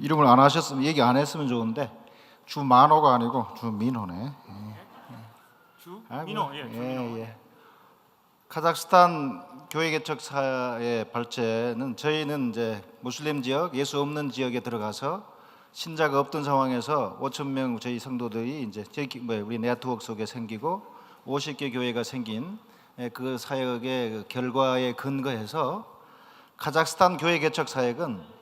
이름을 안 하셨으면 얘기 안 했으면 좋은데 주만호가 아니고 주민호네. 주민호. 예, 주민호. 예. 카자흐스탄 교회 개척사의 발제는 저희는 이제 무슬림 지역, 예수 없는 지역에 들어가서 신자가 없던 상황에서 5천 명 저희 성도들이 이제 우리 네트워크 속에 생기고 50개 교회가 생긴 그 사역의 그 결과에 근거해서 카자흐스탄 교회 개척 사역은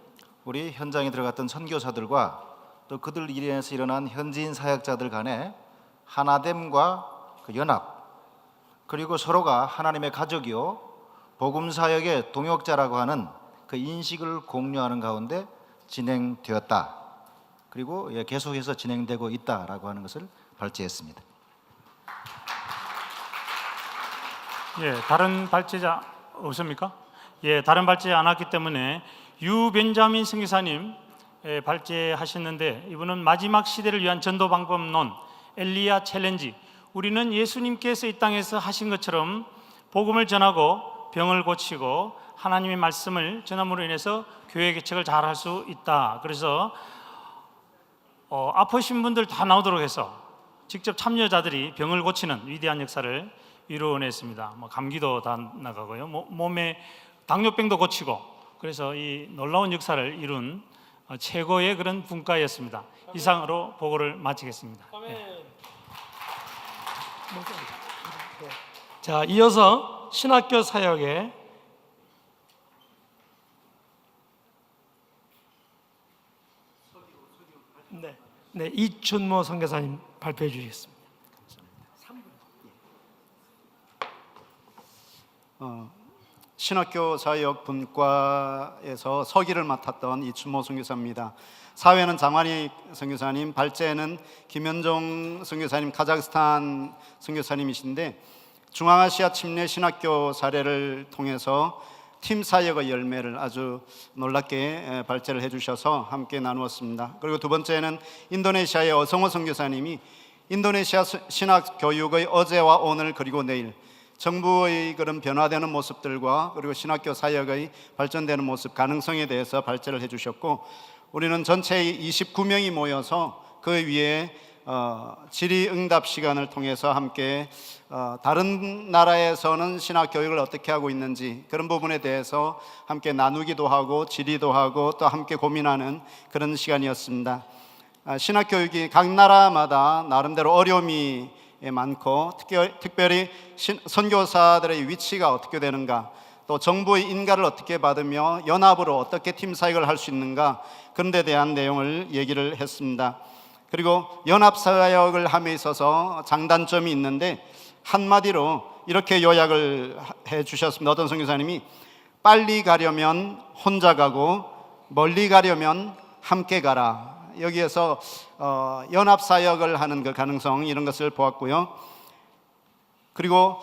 우리 현장에 들어갔던 선교사들과 또 그들 일에서 일어난 현지인 사역자들 간의 하나됨과 그 연합, 그리고 서로가 하나님의 가족이요 복음 사역의 동역자라고 하는 그 인식을 공유하는 가운데 진행되었다. 그리고 계속해서 진행되고 있다라고 하는 것을 발제했습니다. 예, 다른 발제자 없습니까? 예, 다른 발제 안 왔기 때문에 유벤자민 선교사님 발제하셨는데, 이분은 마지막 시대를 위한 전도 방법론 엘리야 챌린지, 우리는 예수님께서 이 땅에서 하신 것처럼 복음을 전하고 병을 고치고 하나님의 말씀을 전함으로 인해서 교회 개척을 잘 할 수 있다. 그래서 아프신 분들 다 나오도록 해서 직접 참여자들이 병을 고치는 위대한 역사를 이루어냈습니다. 감기도 다 나가고요, 몸에 당뇨병도 고치고, 그래서 이 놀라운 역사를 이룬 최고의 그런 분과였습니다. 이상으로 보고를 마치겠습니다. 네. 자, 이어서 신학교 사역에 이춘모 선교사님 발표해 주시겠습니다. 신학교 사역 분과에서 서기를 맡았던 이춘모 선교사입니다. 사회는 장환희 선교사님, 발제는 김현종 선교사님, 카자흐스탄 선교사님이신데, 중앙아시아 침례 신학교 사례를 통해서 팀 사역의 열매를 아주 놀랍게 발제를 해주셔서 함께 나누었습니다. 그리고 두 번째는 인도네시아의 어성호 선교사님이 인도네시아 신학 교육의 어제와 오늘 그리고 내일, 정부의 그런 변화되는 모습들과 그리고 신학교 사역의 발전되는 모습, 가능성에 대해서 발제를 해주셨고, 우리는 전체 29명이 모여서 그 위에 질의응답 시간을 통해서 함께 다른 나라에서는 신학 교육을 어떻게 하고 있는지 그런 부분에 대해서 함께 나누기도 하고 질의도 하고 또 함께 고민하는 그런 시간이었습니다. 신학 교육이 각 나라마다 나름대로 어려움이 많고, 특별히 선교사들의 위치가 어떻게 되는가, 또 정부의 인가를 어떻게 받으며 연합으로 어떻게 팀 사역을 할 수 있는가, 그런 데 대한 내용을 얘기를 했습니다. 그리고 연합 사역을 함에 있어서 장단점이 있는데, 한마디로 이렇게 요약을 해 주셨습니다. 어떤 선교사님이 빨리 가려면 혼자 가고 멀리 가려면 함께 가라. 여기에서 연합 사역을 하는 그 가능성, 이런 것을 보았고요. 그리고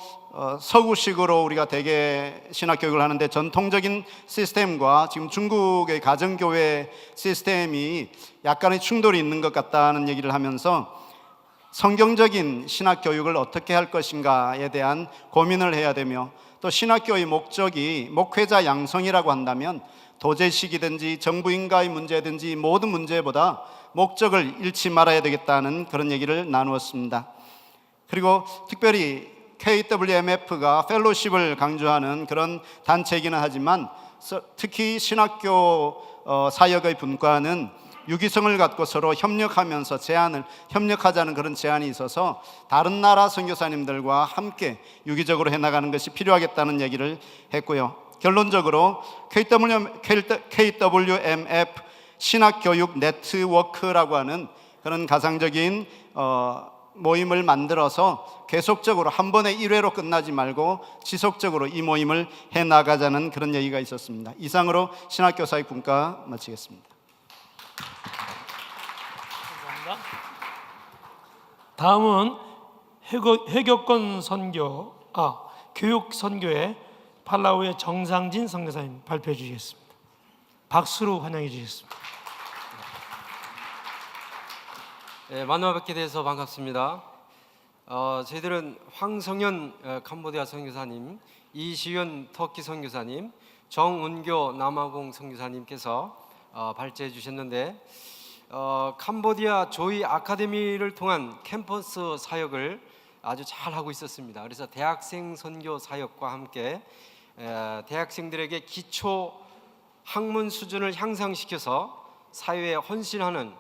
서구식으로 우리가 대개 신학교육을 하는데 전통적인 시스템과 지금 중국의 가정교회 시스템이 약간의 충돌이 있는 것 같다는 얘기를 하면서 성경적인 신학교육을 어떻게 할 것인가에 대한 고민을 해야 되며, 또 신학교의 목적이 목회자 양성이라고 한다면 도제식이든지 정부인가의 문제든지 모든 문제보다 목적을 잃지 말아야 되겠다는 그런 얘기를 나누었습니다. 그리고 특별히 KWMF가 펠로십을 강조하는 그런 단체이기는 하지만, 특히 신학교 사역의 분과는 유기성을 갖고 서로 협력하면서 협력하자는 그런 제안이 있어서 다른 나라 선교사님들과 함께 유기적으로 해나가는 것이 필요하겠다는 얘기를 했고요. 결론적으로 KWMF 신학교육 네트워크라고 하는 그런 가상적인 모임을 만들어서 계속적으로 한 번에 1회로 끝나지 말고 지속적으로 이 모임을 해나가자는 그런 얘기가 있었습니다. 이상으로 신학교 사역 분과 마치겠습니다. 감사합니다. 다음은 회교권 선교, 교육 선교의 팔라우의 정상진 선교사님 발표해 주시겠습니다. 박수로 환영해 주시겠습니다. 네, 만나 뵙게 돼서 반갑습니다. 저희들은 황성현 캄보디아 선교사님, 이시윤 터키 선교사님, 정운교 남아공 선교사님께서 발제해 주셨는데 캄보디아 조이 아카데미를 통한 캠퍼스 사역을 아주 잘 하고 있었습니다. 그래서 대학생 선교 사역과 함께 대학생들에게 기초 학문 수준을 향상시켜서 사회에 헌신하는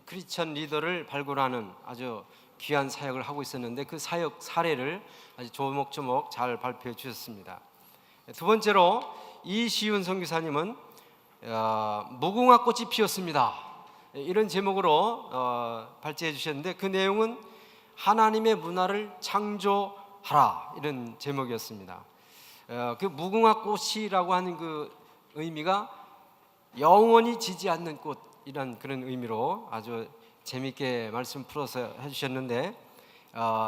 크리스천 리더를 발굴하는 아주 귀한 사역을 하고 있었는데 그 사역 사례를 아주 조목조목 잘 발표해 주셨습니다. 두 번째로 이시윤 선교사님은 무궁화 꽃이 피었습니다. 이런 제목으로 발제해 주셨는데 그 내용은 하나님의 문화를 창조하라 이런 제목이었습니다. 그 무궁화 꽃이라고 하는 그 의미가 영원히 지지 않는 꽃이란 그런 의미로 아주 재미있게 말씀 풀어서 해주셨는데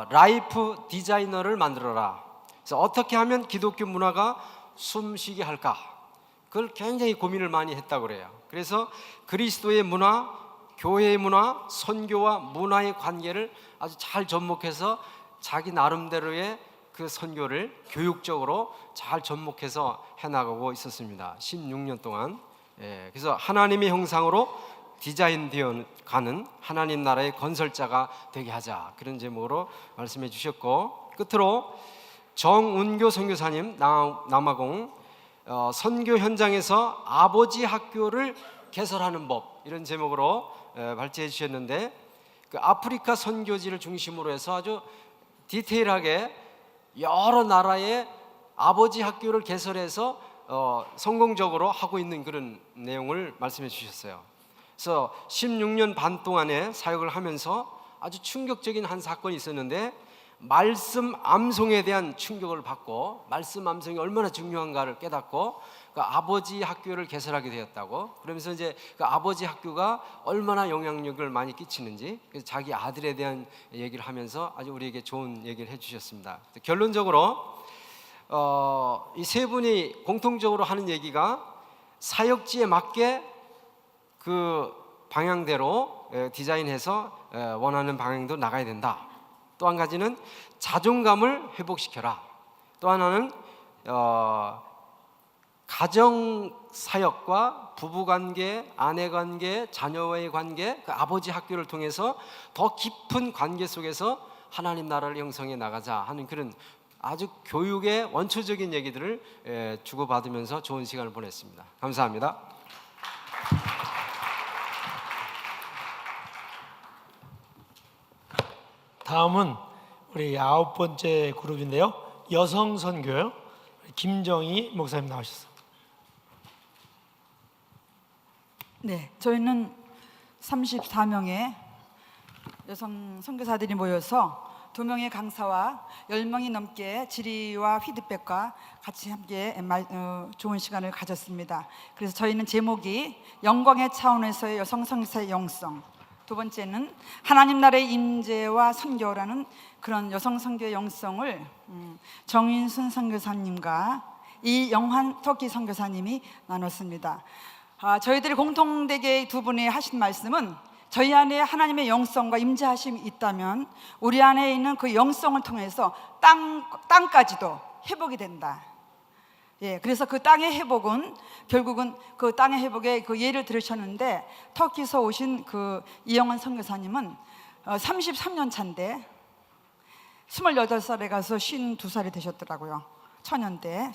라이프 디자이너를 만들어라. 그래서 어떻게 하면 기독교 문화가 숨쉬게 할까? 그걸 굉장히 고민을 많이 했다고 그래요. 그래서 그리스도의 문화, 교회의 문화, 선교와 문화의 관계를 아주 잘 접목해서 자기 나름대로의 그 선교를 교육적으로 잘 접목해서 해나가고 있었습니다. 16년 동안. 그래서 하나님의 형상으로 디자인되어 가는 하나님 나라의 건설자가 되게 하자 그런 제목으로 말씀해 주셨고, 끝으로 정운교 선교사님 남아공 선교 현장에서 아버지 학교를 개설하는 법 이런 제목으로 발제해 주셨는데 그 아프리카 선교지를 중심으로 해서 아주 디테일하게 여러 나라의 아버지 학교를 개설해서 성공적으로 하고 있는 그런 내용을 말씀해 주셨어요. 그래서 16년 반 동안의 사역을 하면서 아주 충격적인 한 사건이 있었는데 말씀 암송에 대한 충격을 받고 말씀 암송이 얼마나 중요한가를 깨닫고 그 아버지 학교를 개설하게 되었다고. 그러면서 이제 그 아버지 학교가 얼마나 영향력을 많이 끼치는지 그래서 자기 아들에 대한 얘기를 하면서 아주 우리에게 좋은 얘기를 해주셨습니다. 결론적으로 이 세 분이 공통적으로 하는 얘기가 사역지에 맞게 그 방향대로 디자인해서 원하는 방향도 나가야 된다. 또 한 가지는 자존감을 회복시켜라. 또 하나는 가정 사역과 부부 관계, 아내 관계, 자녀와의 관계, 그 아버지 학교를 통해서 더 깊은 관계 속에서 하나님 나라를 형성해 나가자 하는 그런 아주 교육의 원초적인 얘기들을 주고받으면서 좋은 시간을 보냈습니다. 감사합니다. 다음은 우리 9번째 그룹인데요. 여성 선교요. 김정희 목사님 나오셨습니다. 네, 저희는 34명의 여성 선교사들이 모여서 2명의 강사와 10명이 넘게 질의와 피드백과 같이 함께 좋은 시간을 가졌습니다. 그래서 저희는 제목이 영광의 차원에서의 여성 선교사의 영성, 두 번째는 하나님 나라의 임재와 선교라는 그런 여성 선교의 영성을 정인순 선교사님과 이영환 터키 선교사님이 나눴습니다. 저희들이 공통되게 두 분이 하신 말씀은 저희 안에 하나님의 영성과 임재하심이 있다면 우리 안에 있는 그 영성을 통해서 땅까지도 회복이 된다. 예, 그래서 그 땅의 회복은 결국은 그 땅의 회복의 그 예를 들으셨는데 터키에서 오신 그 이영환 선교사님은 33년 차인데 28살에 가서 52살이 되셨더라고요. 처년 때.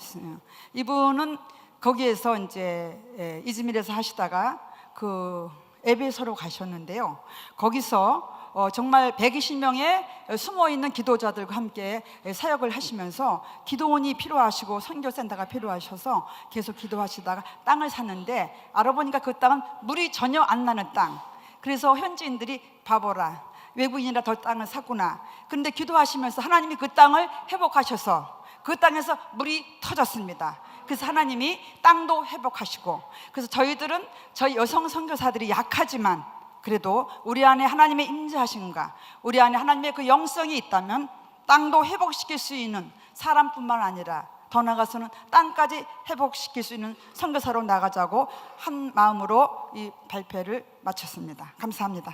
이분은 거기에서 이제 이즈밀에서 하시다가 그 에베소로 가셨는데요. 거기서 정말 120명의 숨어있는 기도자들과 함께 사역을 하시면서 기도원이 필요하시고 선교센터가 필요하셔서 계속 기도하시다가 땅을 샀는데 알아보니까 그 땅은 물이 전혀 안 나는 땅. 그래서 현지인들이 바보라, 외국인이라 더 땅을 샀구나. 그런데 기도하시면서 하나님이 그 땅을 회복하셔서 그 땅에서 물이 터졌습니다. 그래서 하나님이 땅도 회복하시고, 그래서 저희들은 저희 여성 선교사들이 약하지만 그래도 우리 안에 하나님의 임재하심과 우리 안에 하나님의 그 영성이 있다면 땅도 회복시킬 수 있는 사람뿐만 아니라 더 나아가서는 땅까지 회복시킬 수 있는 선교사로 나가자고 한 마음으로 이 발표를 마쳤습니다. 감사합니다.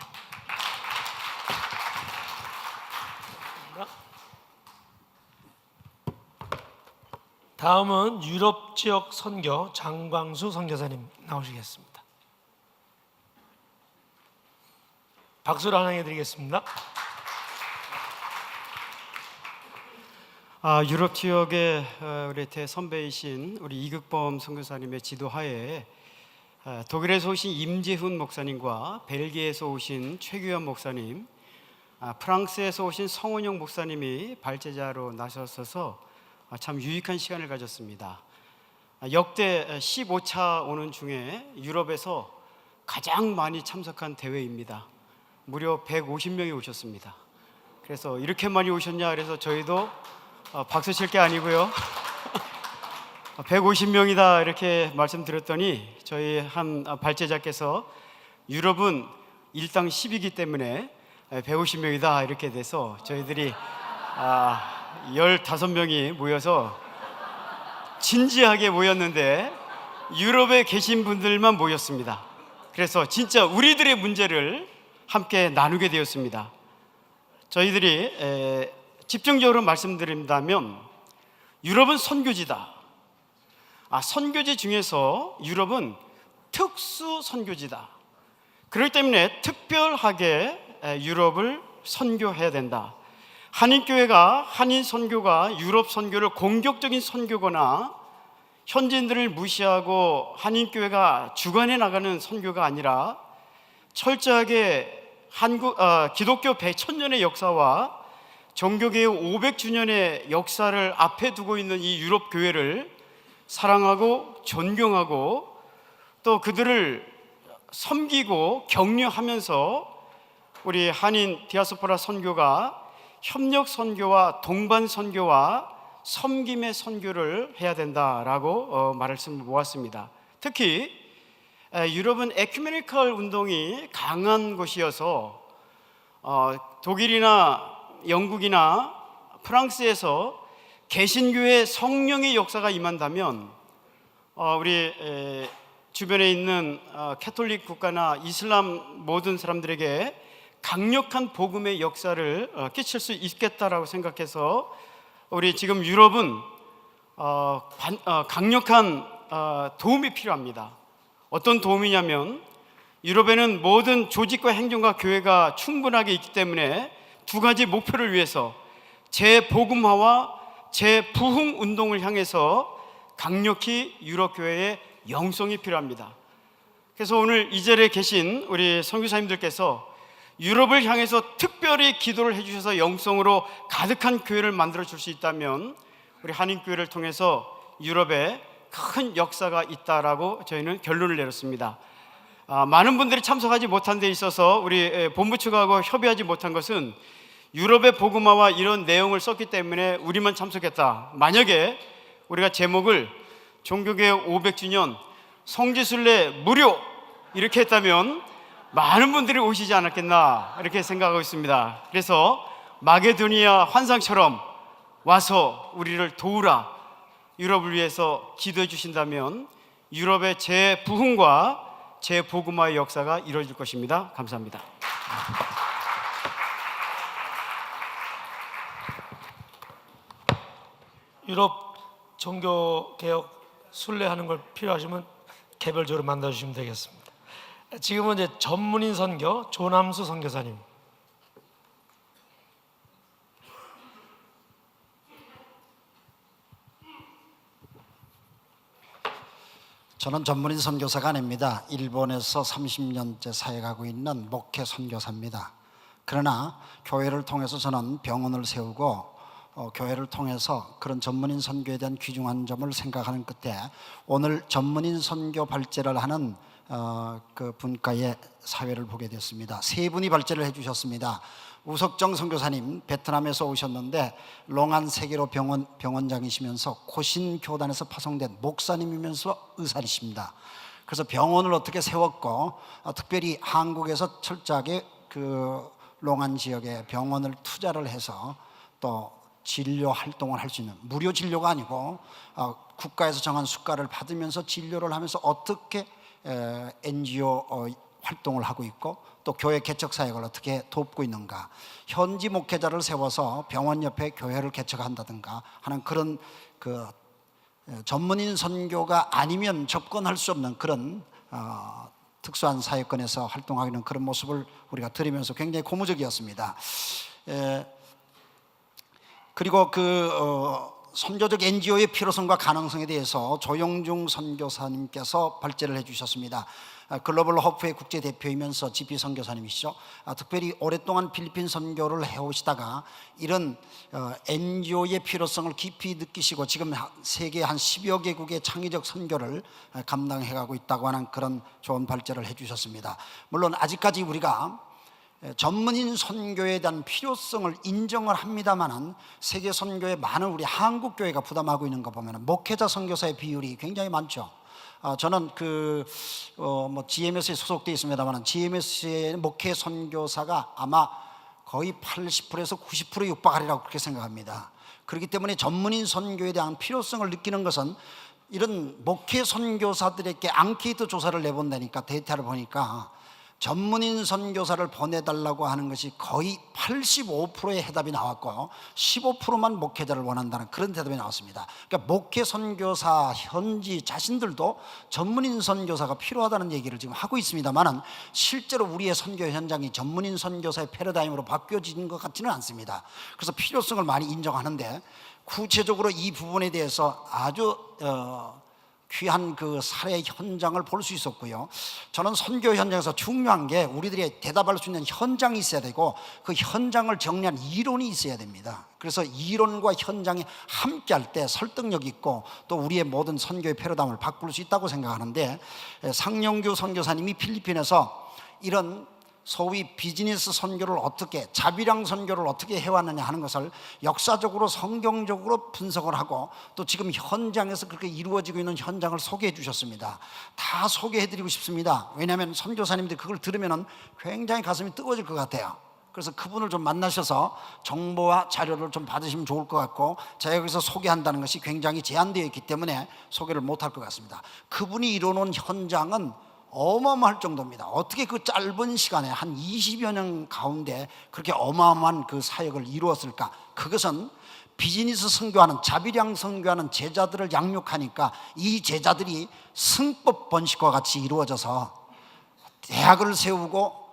다음은 유럽 지역 선교 장광수 선교사님 나오시겠습니다. 박수로 환영해 드리겠습니다. 유럽 지역의 우리 대선배이신 우리 이극범 선교사님의 지도하에 독일에서 오신 임재훈 목사님과 벨기에에서 오신 최규현 목사님, 프랑스에서 오신 성원영 목사님이 발제자로 나섰어서 참 유익한 시간을 가졌습니다. 역대 15차 오는 중에 유럽에서 가장 많이 참석한 대회입니다. 무려 150명이 오셨습니다. 그래서 이렇게 많이 오셨냐 그래서 저희도 박수 칠 게 아니고요. 150명이다 이렇게 말씀드렸더니 저희 한 발제자께서 유럽은 일당 10이기 때문에 150명이다 이렇게 돼서 저희들이 15명이 모여서 진지하게 모였는데 유럽에 계신 분들만 모였습니다. 그래서 진짜 우리들의 문제를 함께 나누게 되었습니다. 저희들이 집중적으로 말씀드린다면 유럽은 선교지다. 선교지 중에서 유럽은 특수 선교지다. 그렇기 때문에 특별하게 유럽을 선교해야 된다. 한인교회가 한인 선교가 유럽 선교를 공격적인 선교거나 현지인들을 무시하고 한인교회가 주관해 나가는 선교가 아니라 철저하게 기독교 100,000년의 역사와 종교개혁 500주년의 역사를 앞에 두고 있는 이 유럽 교회를 사랑하고 존경하고 또 그들을 섬기고 격려하면서 우리 한인 디아스포라 선교가 협력 선교와 동반 선교와 섬김의 선교를 해야 된다라고 말씀을 모았습니다. 특히 유럽은 에큐메니컬 운동이 강한 곳이어서 독일이나 영국이나 프랑스에서 개신교의 성령의 역사가 임한다면 우리 주변에 있는 캐톨릭 국가나 이슬람 모든 사람들에게 강력한 복음의 역사를 끼칠 수 있겠다라고 생각해서 우리 지금 유럽은 강력한 도움이 필요합니다. 어떤 도움이냐면 유럽에는 모든 조직과 행정과 교회가 충분하게 있기 때문에 두 가지 목표를 위해서 재복음화와 재부흥 운동을 향해서 강력히 유럽 교회의 영성이 필요합니다. 그래서 오늘 이 자리에 계신 우리 선교사님들께서 유럽을 향해서 특별히 기도를 해주셔서 영성으로 가득한 교회를 만들어 줄 수 있다면 우리 한인교회를 통해서 유럽에 큰 역사가 있다라고 저희는 결론을 내렸습니다. 많은 분들이 참석하지 못한 데 있어서 우리 본부 측하고 협의하지 못한 것은 유럽의 복음화와 이런 내용을 썼기 때문에 우리만 참석했다. 만약에 우리가 제목을 종교개혁 500주년 성지순례 무료 이렇게 했다면 많은 분들이 오시지 않았겠나 이렇게 생각하고 있습니다. 그래서 마게도니아 환상처럼 와서 우리를 도우라, 유럽을 위해서 기도해 주신다면 유럽의 재부흥과 재복음화의 역사가 이루어질 것입니다. 감사합니다. 유럽 종교개혁 순례하는 걸 필요하시면 개별적으로 만나주시면 되겠습니다. 지금은 이제 전문인 선교 조남수 선교사님. 저는 전문인 선교사가 아닙니다. 일본에서 30년째 사역하고 있는 목회 선교사입니다. 그러나 교회를 통해서 저는 병원을 세우고 교회를 통해서 그런 전문인 선교에 대한 귀중한 점을 생각하는 끝에 오늘 전문인 선교 발제를 하는 그 분과의 사회를 보게 됐습니다. 세 분이 발제를 해주셨습니다. 우석정 선교사님 베트남에서 오셨는데 롱안 세계로 병원장이시면서 고신교단에서 파송된 목사님이면서 의사이십니다. 그래서 병원을 어떻게 세웠고 특별히 한국에서 철저하게 그 롱안 지역에 병원을 투자를 해서 또 진료 활동을 할 수 있는, 무료 진료가 아니고 국가에서 정한 수가를 받으면서 진료를 하면서 어떻게 NGO 활동을 하고 있고 또 교회 개척 사역을 어떻게 돕고 있는가, 현지 목회자를 세워서 병원 옆에 교회를 개척한다든가 하는 그런 그 전문인 선교가 아니면 접근할 수 없는 그런 특수한 사역권에서 활동하는 그런 모습을 우리가 들으면서 굉장히 고무적이었습니다. 그리고 선교적 NGO의 필요성과 가능성에 대해서 조영중 선교사님께서 발제를 해주셨습니다. 글로벌 호프의 국제 대표이면서 GP 선교사님이시죠. 특별히 오랫동안 필리핀 선교를 해오시다가 이런 NGO의 필요성을 깊이 느끼시고 지금 세계 한 10여 개국의 창의적 선교를 감당해가고 있다고 하는 그런 좋은 발제를 해주셨습니다. 물론 아직까지 우리가 전문인 선교에 대한 필요성을 인정을 합니다만은 세계 선교에 많은 우리 한국 교회가 부담하고 있는 거 보면 목회자 선교사의 비율이 굉장히 많죠. 저는 GMS에 소속되어 있습니다만 GMS의 목회 선교사가 아마 거의 80%에서 90%에 육박하리라고 그렇게 생각합니다. 그렇기 때문에 전문인 선교에 대한 필요성을 느끼는 것은 이런 목회 선교사들에게 앙케이트 조사를 내본다니까 데이터를 보니까 전문인 선교사를 보내달라고 하는 것이 거의 85%의 해답이 나왔고 15%만 목회자를 원한다는 그런 대답이 나왔습니다. 그러니까 목회 선교사 현지 자신들도 전문인 선교사가 필요하다는 얘기를 지금 하고 있습니다만은 실제로 우리의 선교 현장이 전문인 선교사의 패러다임으로 바뀌어진 것 같지는 않습니다. 그래서 필요성을 많이 인정하는데 구체적으로 이 부분에 대해서 아주 귀한 그 사례 현장을 볼 수 있었고요. 저는 선교 현장에서 중요한 게 우리들이 대답할 수 있는 현장이 있어야 되고 그 현장을 정리한 이론이 있어야 됩니다. 그래서 이론과 현장이 함께할 때 설득력 있고 또 우리의 모든 선교의 패러다임을 바꿀 수 있다고 생각하는데 상영규 선교사님이 필리핀에서 이런 소위 비즈니스 선교를 어떻게 자비량 선교를 어떻게 해왔느냐 하는 것을 역사적으로 성경적으로 분석을 하고 또 지금 현장에서 그렇게 이루어지고 있는 현장을 소개해 주셨습니다. 다 소개해 드리고 싶습니다. 왜냐하면 선교사님들이 그걸 들으면 굉장히 가슴이 뜨거워질 것 같아요. 그래서 그분을 좀 만나셔서 정보와 자료를 좀 받으시면 좋을 것 같고 제가 여기서 소개한다는 것이 굉장히 제한되어 있기 때문에 소개를 못할 것 같습니다. 그분이 이뤄놓은 현장은 어마어마할 정도입니다. 어떻게 그 짧은 시간에 한 20여 년 가운데 그렇게 어마어마한 그 사역을 이루었을까? 그것은 비즈니스 선교하는 자비량 선교하는 제자들을 양육하니까 이 제자들이 승법 번식과 같이 이루어져서 대학을 세우고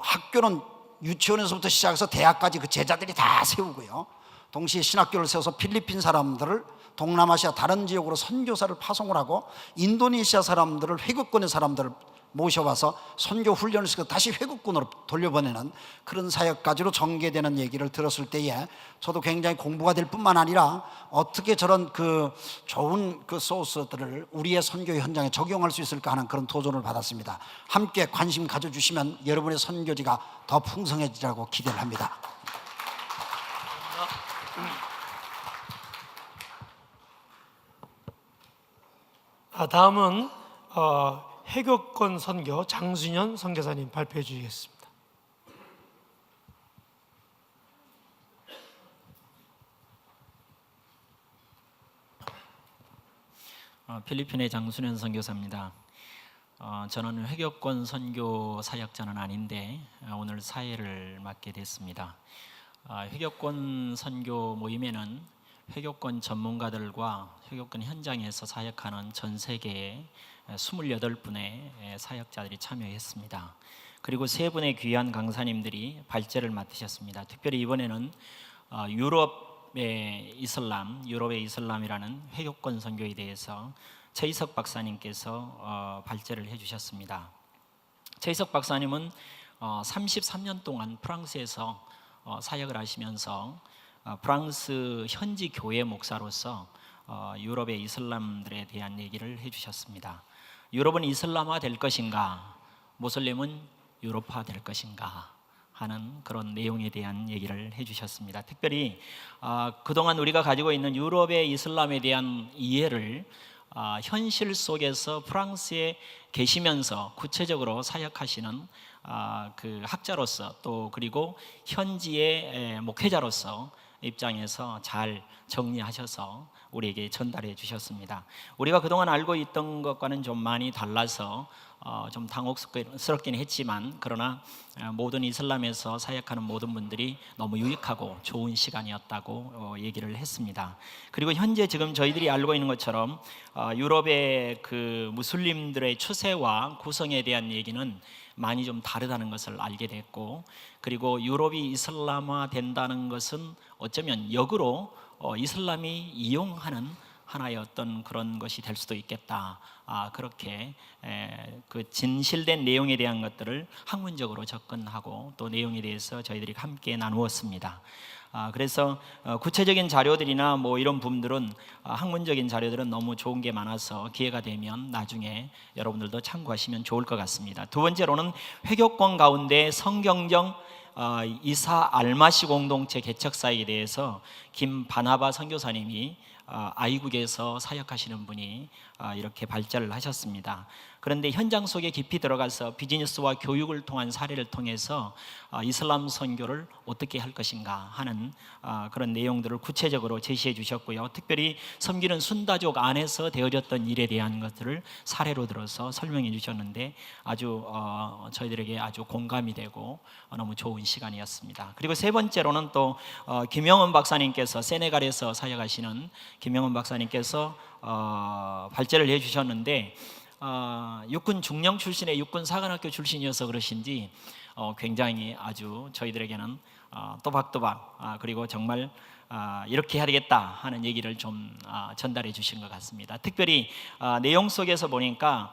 학교는 유치원에서부터 시작해서 대학까지 그 제자들이 다 세우고요. 동시에 신학교를 세워서 필리핀 사람들을 동남아시아 다른 지역으로 선교사를 파송을 하고 인도네시아 사람들을 회국권의 사람들을 모셔와서 선교 훈련을 시켜 다시 회국군으로 돌려보내는 그런 사역까지로 전개되는 얘기를 들었을 때에 저도 굉장히 공부가 될 뿐만 아니라 어떻게 저런 그 좋은 그 소스들을 우리의 선교 현장에 적용할 수 있을까 하는 그런 도전을 받았습니다. 함께 관심 가져주시면 여러분의 선교지가 더 풍성해지라고 기대를 합니다. 다음은 해교권 선교 장순현 선교사님 발표해 주시겠습니다. 필리핀의 장순현 선교사입니다. 저는 회교권 선교 사역자는 아닌데 오늘 사회를 맡게 됐습니다. 회교권 선교 모임에는 회교권 전문가들과 회교권 현장에서 사역하는 전 세계의 28분의 사역자들이 참여했습니다. 그리고 3분의 귀한 강사님들이 발제를 맡으셨습니다. 특별히 이번에는 유럽의 이슬람이라는 회교권 선교에 대해서 최희석 박사님께서 발제를 해주셨습니다. 최희석 박사님은 33년 동안 프랑스에서 사역을 하시면서 프랑스 현지 교회 목사로서 유럽의 이슬람들에 대한 얘기를 해주셨습니다. 유럽은 이슬람화 될 것인가, 모슬림은 유럽화 될 것인가 하는 그런 내용에 대한 얘기를 해주셨습니다. 특별히 그동안 우리가 가지고 있는 유럽의 이슬람에 대한 이해를 현실 속에서 프랑스에 계시면서 구체적으로 사역하시는 그 학자로서 또 그리고 현지의 목회자로서 입장에서 잘 정리하셔서 우리에게 전달해 주셨습니다. 우리가 그동안 알고 있던 것과는 좀 많이 달라서 좀 당혹스럽긴 했지만 그러나 모든 이슬람에서 사역하는 모든 분들이 너무 유익하고 좋은 시간이었다고 얘기를 했습니다. 그리고 현재 지금 저희들이 알고 있는 것처럼 유럽의 그 무슬림들의 추세와 구성에 대한 얘기는 많이 좀 다르다는 것을 알게 됐고, 그리고 유럽이 이슬람화 된다는 것은 어쩌면 역으로 이슬람이 이용하는 하나의 어떤 그런 것이 될 수도 있겠다. 그렇게 그 진실된 내용에 대한 것들을 학문적으로 접근하고 또 내용에 대해서 저희들이 함께 나누었습니다. 그래서 구체적인 자료들이나 뭐 이런 부분들은 학문적인 자료들은 너무 좋은 게 많아서 기회가 되면 나중에 여러분들도 참고하시면 좋을 것 같습니다. 두 번째로는 회교권 가운데 성경정 이사 알마시 공동체 개척사에 대해서 김바나바 선교사님이 아이국에서 사역하시는 분이 이렇게 발제를 하셨습니다. 그런데 현장 속에 깊이 들어가서 비즈니스와 교육을 통한 사례를 통해서 이슬람 선교를 어떻게 할 것인가 하는 그런 내용들을 구체적으로 제시해 주셨고요. 특별히 섬기는 순다족 안에서 되어졌던 일에 대한 것들을 사례로 들어서 설명해 주셨는데 아주 저희들에게 아주 공감이 되고 너무 좋은 시간이었습니다. 그리고 세 번째로는 또 김영원 박사님께서 세네갈에서 사역하시는 김영원 박사님께서 발제를 해주셨는데 육군 중령 출신의 육군 사관학교 출신이어서 그러신지 굉장히 아주 저희들에게는 또박또박 그리고 정말 이렇게 해야 되겠다 하는 얘기를 좀 전달해 주신 것 같습니다. 특별히 내용 속에서 보니까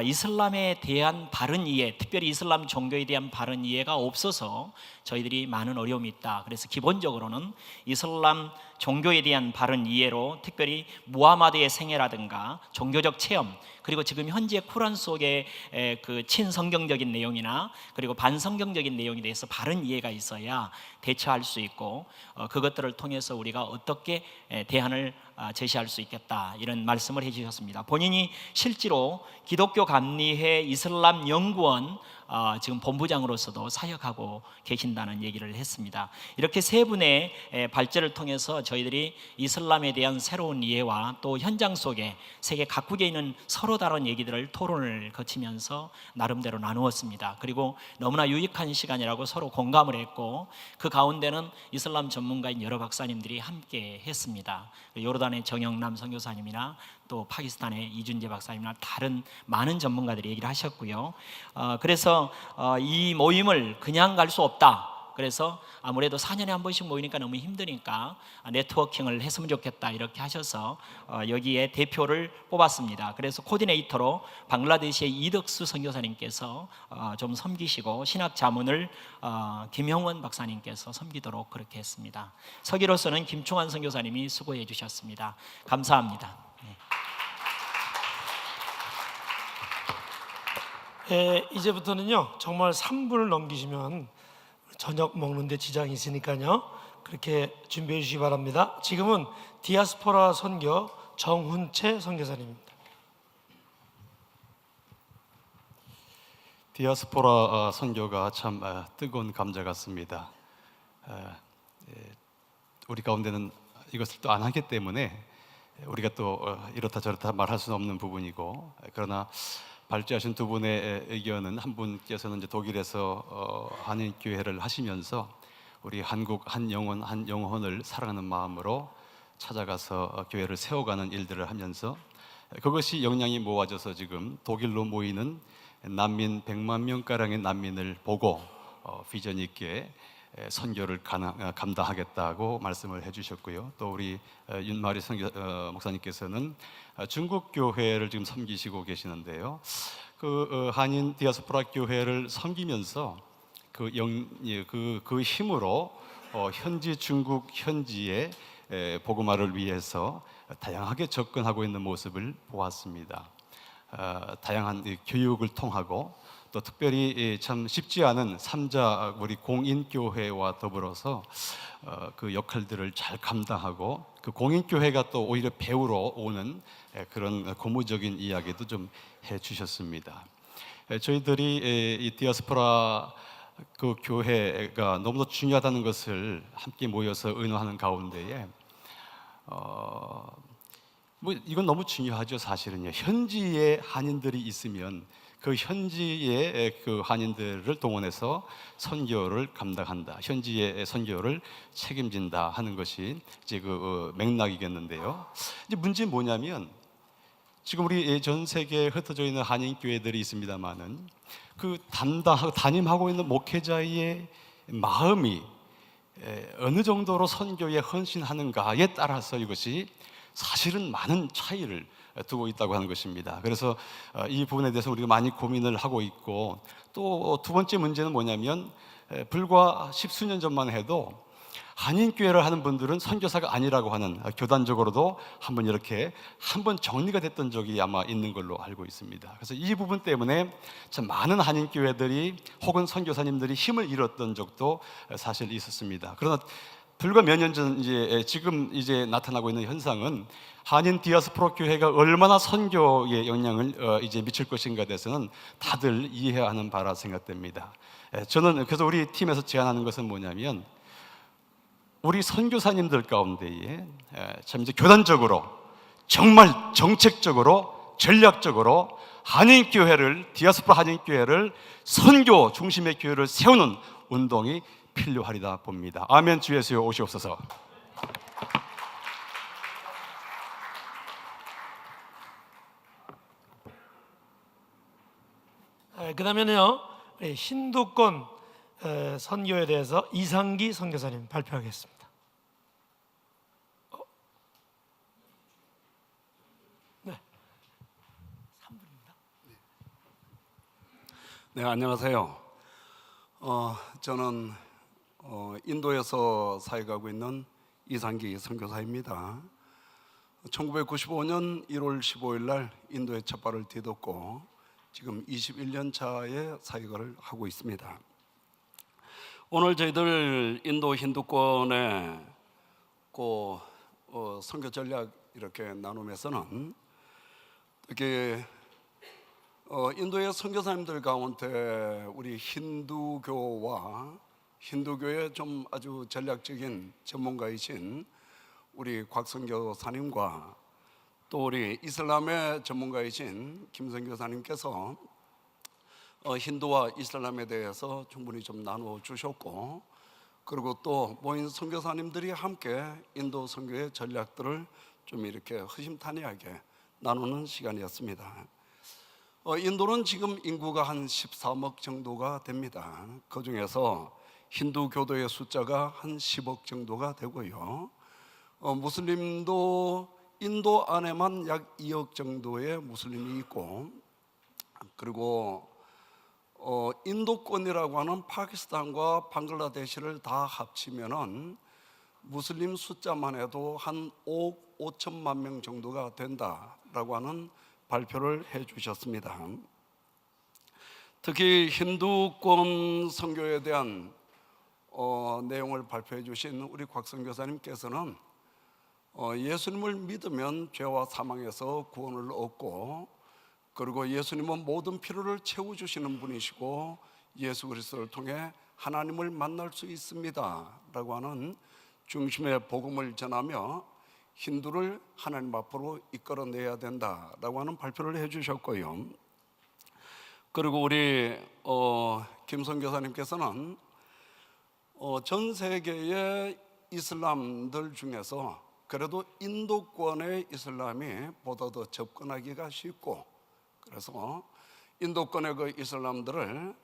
이슬람에 대한 바른 이해, 특별히 이슬람 종교에 대한 바른 이해가 없어서 저희들이 많은 어려움이 있다. 그래서 기본적으로는 이슬람 종교에 대한 바른 이해로 특별히 무하마드의 생애라든가 종교적 체험, 그리고 지금 현재 쿠란 속에 그 친성경적인 내용이나 그리고 반성경적인 내용에 대해서 바른 이해가 있어야 대처할 수 있고 그것들을 통해서 우리가 어떻게 대안을 제시할 수 있겠다, 이런 말씀을 해주셨습니다. 본인이 실제로 기독교 감리회 이슬람 연구원 지금 본부장으로서도 사역하고 계신다는 얘기를 했습니다. 이렇게 세 분의 발제를 통해서 저희들이 이슬람에 대한 새로운 이해와 또 현장 속에 세계 각국에 있는 서로 다른 얘기들을 토론을 거치면서 나름대로 나누었습니다. 그리고 너무나 유익한 시간이라고 서로 공감을 했고 그 가운데는 이슬람 전문가인 여러 박사님들이 함께 했습니다. 요르단의 정영남 선교사님이나 또 파키스탄의 이준재 박사님이나 다른 많은 전문가들이 얘기를 하셨고요. 그래서 이 모임을 그냥 갈 수 없다. 그래서 아무래도 4년에 한 번씩 모이니까 너무 힘드니까 네트워킹을 했으면 좋겠다 이렇게 하셔서 여기에 대표를 뽑았습니다. 그래서 코디네이터로 방글라데시의 이덕수 선교사님께서 좀 섬기시고 신학 자문을 김형원 박사님께서 섬기도록 그렇게 했습니다. 서기로서는 김충환 선교사님이 수고해 주셨습니다. 감사합니다. 이제부터는요 정말 3분을 넘기시면 저녁 먹는데 지장이 있으니까요 그렇게 준비해 주시기 바랍니다. 지금은 디아스포라 선교 정훈채 선교사님입니다. 디아스포라 선교가 참 뜨거운 감자 같습니다. 우리 가운데는 이것을 또 안 하기 때문에 우리가 또 이렇다 저렇다 말할 수는 없는 부분이고, 그러나 발제하신 두 분의 의견은 한 분께서는 이제 독일에서 한인교회를 하시면서 우리 한국 한 영혼을 사랑하는 마음으로 찾아가서 교회를 세워가는 일들을 하면서 그것이 역량이 모아져서 지금 독일로 모이는 난민 100만 명가량의 난민을 보고 비전 있게 선교를 감당하겠다고 말씀을 해주셨고요. 또 우리 윤마리 목사님께서는 중국 교회를 지금 섬기시고 계시는데요. 그 한인 디아스포라 교회를 섬기면서 그 힘으로 현지 중국 현지의 복음화를 위해서 다양하게 접근하고 있는 모습을 보았습니다. 다양한 교육을 통하고 또 특별히 참 쉽지 않은 3자 우리 공인교회와 더불어서 그 역할들을 잘 감당하고 그 공인교회가 또 오히려 배우러 오는 그런 고무적인 이야기도 좀 해주셨습니다. 저희들이 이 디아스포라 그 교회가 너무도 중요하다는 것을 함께 모여서 의논하는 가운데에 뭐 이건 너무 중요하죠. 사실은요. 현지에 한인들이 있으면 그 현지의 그 한인들을 동원해서 선교를 감당한다, 현지의 선교를 책임진다 하는 것이 이제 그 맥락이겠는데요. 이제 문제는 뭐냐면 지금 우리 전 세계에 흩어져 있는 한인 교회들이 있습니다만은 그 담임하고 있는 목회자의 마음이 어느 정도로 선교에 헌신하는가에 따라서 이것이 사실은 많은 차이를 두고 있다고 하는 것입니다. 그래서 이 부분에 대해서 우리가 많이 고민을 하고 있고, 또 두 번째 문제는 뭐냐면 불과 십수년 전만 해도 한인교회를 하는 분들은 선교사가 아니라고 하는, 교단적으로도 한번 이렇게 한번 정리가 됐던 적이 아마 있는 걸로 알고 있습니다. 그래서 이 부분 때문에 참 많은 한인교회들이 혹은 선교사님들이 힘을 잃었던 적도 사실 있었습니다. 그러나 불과 몇 년 전 지금 나타나고 있는 현상은 한인 디아스포라 교회가 얼마나 선교에 영향을 미칠 것인가에 대해서는 다들 이해하는 바라 생각됩니다. 저는 그래서 우리 팀에서 제안하는 것은 뭐냐면 우리 선교사님들 가운데에 참 이제 교단적으로 정말 정책적으로 전략적으로 디아스포라 한인교회를 선교 중심의 교회를 세우는 운동이 필요하리다 봅니다. 아멘. 주 예수여 오시옵소서. 그다음에는요, 힌두권 선교에 대해서 이상기 선교사님 발표하겠습니다. 네. 3분입니다. 네, 안녕하세요. 저는 인도에서 사역하고 있는 이상기 선교사입니다. 1995년 1월 15일 날 인도에 첫 발을 디뎠고 지금 21년 차의 사역을 하고 있습니다. 오늘 저희들 인도 힌두권의 선교 전략 이렇게 나누면서는 이렇게 인도의 선교사님들 가운데 우리 힌두교의 좀 아주 전략적인 전문가이신 우리 곽선교사님과 또 우리 이슬람의 전문가이신 김선교사님께서 힌두와 이슬람에 대해서 충분히 좀 나누어 주셨고, 그리고 또 모인 선교사님들이 함께 인도 선교의 전략들을 좀 이렇게 허심탄회하게 나누는 시간이었습니다. 인도는 지금 인구가 한 13억 정도가 됩니다. 그 중에서 힌두 교도의 숫자가 한 10억 정도가 되고요. 무슬림도 인도 안에만 약 2억 정도의 무슬림이 있고, 그리고 인도권이라고 하는 파키스탄과 방글라데시를 다 합치면은 무슬림 숫자만 해도 한 5억 5천만 명 정도가 된다라고 하는 발표를 해 주셨습니다. 특히 힌두권 선교에 대한 내용을 발표해 주신 우리 곽선교사님께서는 예수님을 믿으면 죄와 사망에서 구원을 얻고, 그리고 예수님은 모든 필요를 채워주시는 분이시고 예수 그리스도를 통해 하나님을 만날 수 있습니다 라고 하는 중심의 복음을 전하며 힌두를 하나님 앞으로 이끌어내야 된다라고 하는 발표를 해주셨고요. 그리고 우리 김선교사님께서는 전 세계의 이슬람들 중에서 그래도 인도권의 이슬람이 보다 더 접근하기가 쉽고, 그래서 인도권의 그 이슬람들을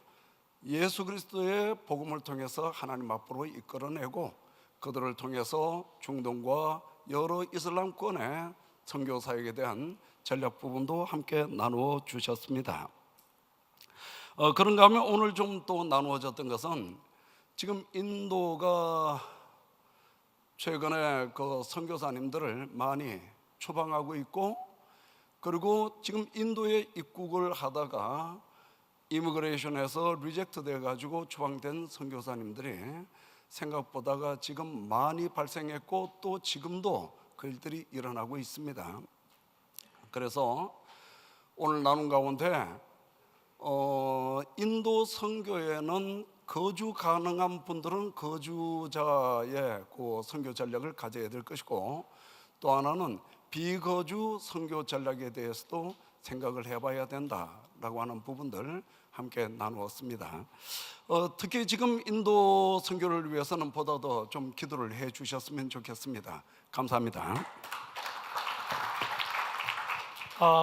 예수 그리스도의 복음을 통해서 하나님 앞으로 이끌어내고 그들을 통해서 중동과 여러 이슬람권의 선교 사역에 대한 전략 부분도 함께 나누어 주셨습니다. 그런가 하면 오늘 좀 또 나누어졌던 것은 지금 인도가 최근에 그 선교사님들을 많이 추방하고 있고, 그리고 지금 인도에 입국을 하다가 이미그레이션에서 리젝트 돼가지고 추방된 선교사님들이 생각보다가 지금 많이 발생했고 또 지금도 그 일들이 일어나고 있습니다. 그래서 오늘 나눈 가운데 인도 선교에는 거주 가능한 분들은 거주자의 그 선교 전략을 가져야 될 것이고, 또 하나는 비거주 선교 전략에 대해서도 생각을 해봐야 된다라고 하는 부분들 함께 나누었습니다. 특히 지금 인도 선교를 위해서는 보다 더 좀 기도를 해 주셨으면 좋겠습니다. 감사합니다.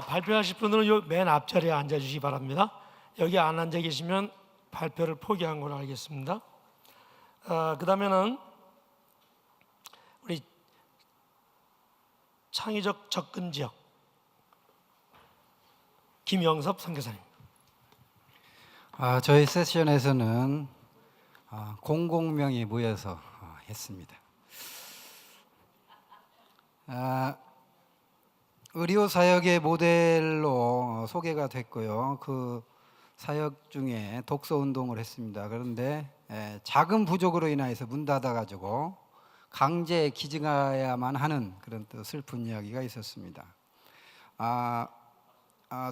발표하실 분들은 요 맨 앞자리에 앉아주시기 바랍니다. 여기 안 앉아 계시면 발표를 포기한 걸로 알겠습니다. 그 다음에는 우리 창의적 접근 지역 김영섭 선교사님. 저희 세션에서는 공공명이 모여서 했습니다. 의료 사역의 모델로 소개가 됐고요. 그 사역 중에 독서 운동을 했습니다. 그런데 자금 부족으로 인해서 문 닫아가지고 강제 기증해야만 하는 그런 또 슬픈 이야기가 있었습니다.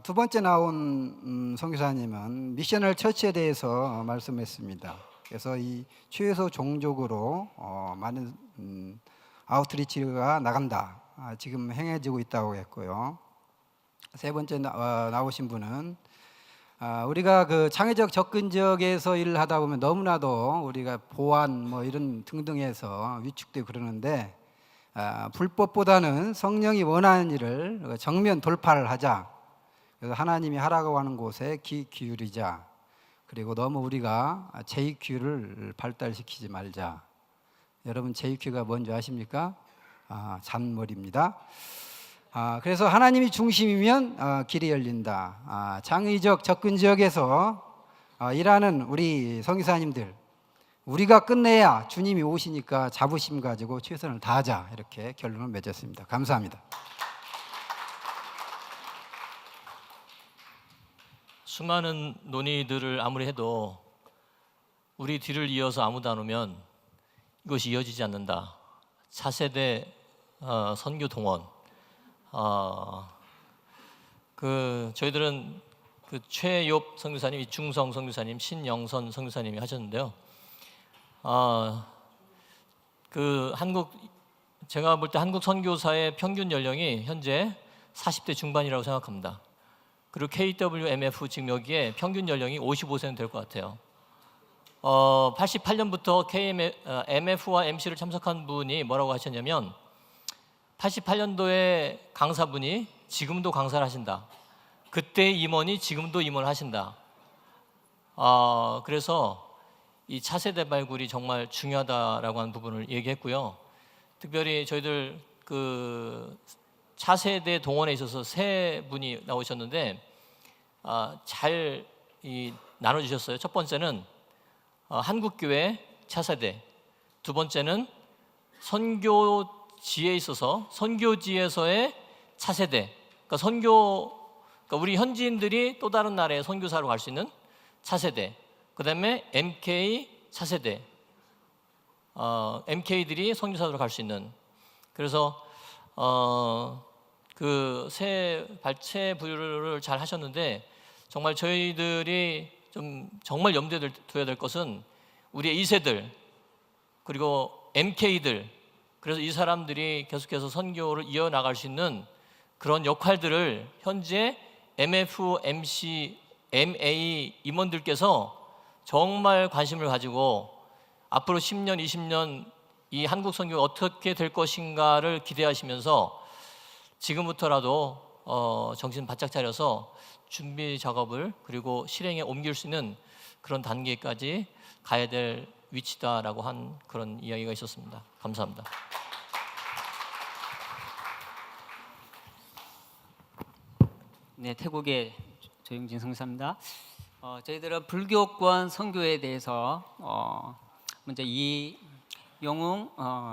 두 번째 나온 선교사님은 미셔널 처치에 대해서 말씀했습니다. 그래서 이 최소 종족으로 많은 아웃리치가 나간다. 지금 행해지고 있다고 했고요. 세 번째 나오신 분은 우리가 그 창의적 접근 지역에서 일을 하다 보면 너무나도 우리가 보안 뭐 이런 등등해서 위축되고 그러는데 불법보다는 성령이 원하는 일을 정면 돌파를 하자. 그래서 하나님이 하라고 하는 곳에 귀 기울이자. 그리고 너무 우리가 제2큐를 발달시키지 말자. 여러분 제2큐가 뭔지 아십니까? 잔머리입니다. 그래서 하나님이 중심이면 길이 열린다. 창의적 접근 지역에서 일하는 우리 선교사님들, 우리가 끝내야 주님이 오시니까 자부심 가지고 최선을 다하자. 이렇게 결론을 맺었습니다. 감사합니다. 수많은 논의들을 아무리 해도 우리 뒤를 이어서 아무도 안 오면 이것이 이어지지 않는다. 차세대 선교 동원. 저희들은 그 최욥 선교사님, 이중성 선교사님, 신영선 선교사님이 하셨는데요. 제가 볼 때 한국 선교사의 평균 연령이 현재 40대 중반이라고 생각합니다. 그리고 KWMF 지금 여기에 평균 연령이 55세는 될 것 같아요. 88년부터 MF와 MC를 참석한 분이 뭐라고 하셨냐면 88년도에 강사분이 지금도 강사를 하신다. 그때 임원이 지금도 임원을 하신다. 그래서 이 차세대 발굴이 정말 중요하다라고 하는 부분을 얘기했고요. 특별히 저희들 그 차세대 동원에 있어서 세 분이 나오셨는데 잘 나눠주셨어요. 첫 번째는 한국교회 차세대, 두 번째는 선교지에 있어서 선교지에서의 차세대, 그러니까 우리 현지인들이 또 다른 나라에 선교사로 갈 수 있는 차세대, 그 다음에 MK 차세대, MK들이 선교사로 갈 수 있는. 그래서 그 세 발췌 분류를 잘 하셨는데 정말 저희들이 좀 정말 염두에 둬야 될 것은 우리의 2세들 그리고 MK들, 그래서 이 사람들이 계속해서 선교를 이어나갈 수 있는 그런 역할들을 현재 MF, MC, MA 임원들께서 정말 관심을 가지고 앞으로 10년, 20년 이 한국 선교가 어떻게 될 것인가를 기대하시면서 지금부터라도 정신 바짝 차려서 준비 작업을 그리고 실행에 옮길 수 있는 그런 단계까지 가야 될 위치다라고 한 그런 이야기가 있었습니다. 감사합니다. 네, 태국의 조영진 선교사입니다. 저희들은 불교권 선교에 대해서 먼저 이용웅